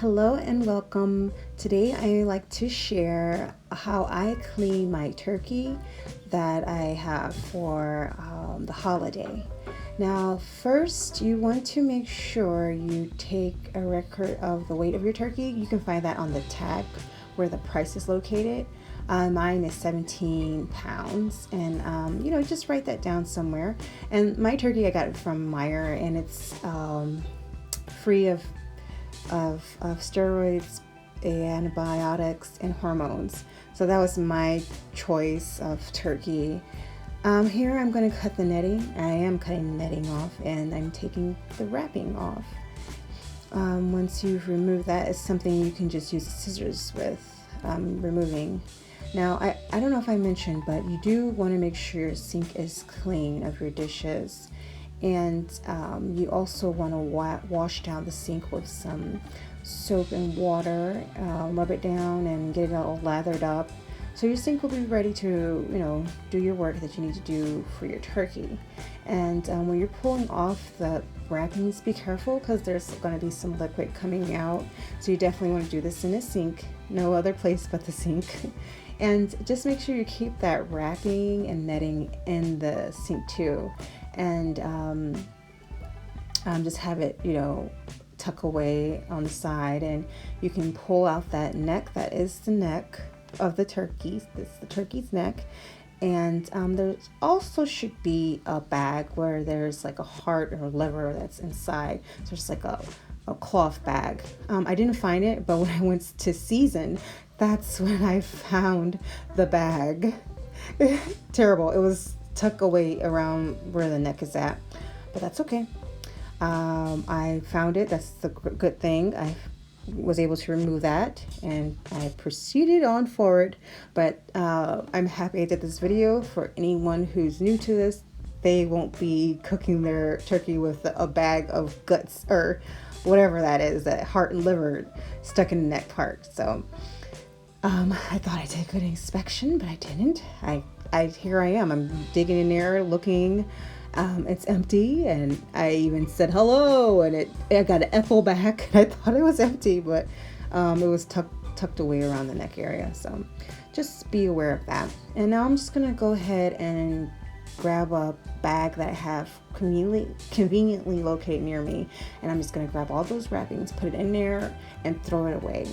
Hello and welcome. Today I like to share how I clean my turkey that I have for the holiday. Now, first, you want to make sure you take a record of the weight of your turkey. You can find that on the tag where the price is located. Mine is 17 pounds, and just write that down somewhere. And my turkey, I got it from Meyer, and it's free of steroids, antibiotics, and hormones. So that was my choice of turkey. Here I'm going to cut the netting. I am cutting the netting off, and I'm taking the wrapping off. Once you've removed that, it's something you can just use scissors with removing. Now, I don't know if I mentioned, but you do want to make sure your sink is clean of your dishes. And you also want to wash down the sink with some soap and water, rub it down and get it all lathered up. So your sink will be ready to, do your work that you need to do for your turkey. And when you're pulling off the wrappings, be careful because there's going to be some liquid coming out. So you definitely want to do this in a sink, no other place but the sink. And just make sure you keep that wrapping and netting in the sink too. And just have it, tuck away on the side, and you can pull out that neck. That is the neck of the turkey. This is the turkey's neck. And there also should be a bag where there's like a heart or liver that's inside. So it's like a cloth bag. I didn't find it, but when I went to season, that's when I found the bag. Terrible. It was tucked away around where the neck is at, but that's okay. I found it. That's the good thing. I was able to remove that, and I proceeded on forward. But I'm happy I did this video. For anyone who's new to this, they won't be cooking their turkey with a bag of guts or whatever that is, that heart and liver stuck in the neck part. So I thought I did a good inspection, but I didn't. Here I am. I'm digging in there, looking. It's empty, and I even said hello, and I got an echo back. And I thought it was empty, but it was tucked away around the neck area. So just be aware of that. And now I'm just gonna go ahead and grab a bag that I have conveniently located near me, and I'm just gonna grab all those wrappings, put it in there, and throw it away.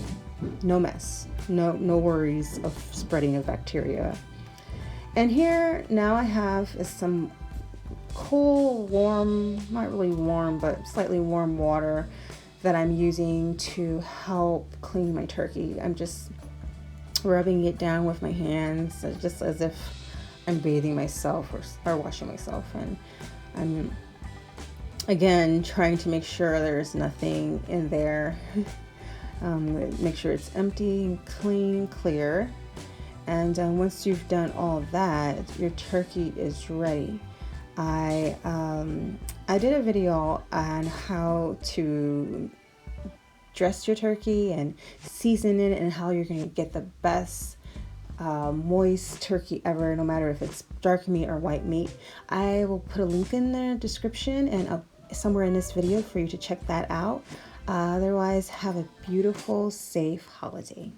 No mess, no worries of spreading of bacteria. And here now I have is some cool, warm, not really warm, but slightly warm water that I'm using to help clean my turkey. I'm just rubbing it down with my hands, just as if I'm bathing myself or washing myself. And I'm, again, trying to make sure there's nothing in there. Make sure it's empty and clean, clear. And once you've done all that, your turkey is ready. I did a video on how to dress your turkey and season it, and how you're going to get the best moist turkey ever, no matter if it's dark meat or white meat. I will put a link in the description and somewhere in this video for you to check that out. Otherwise, have a beautiful, safe holiday.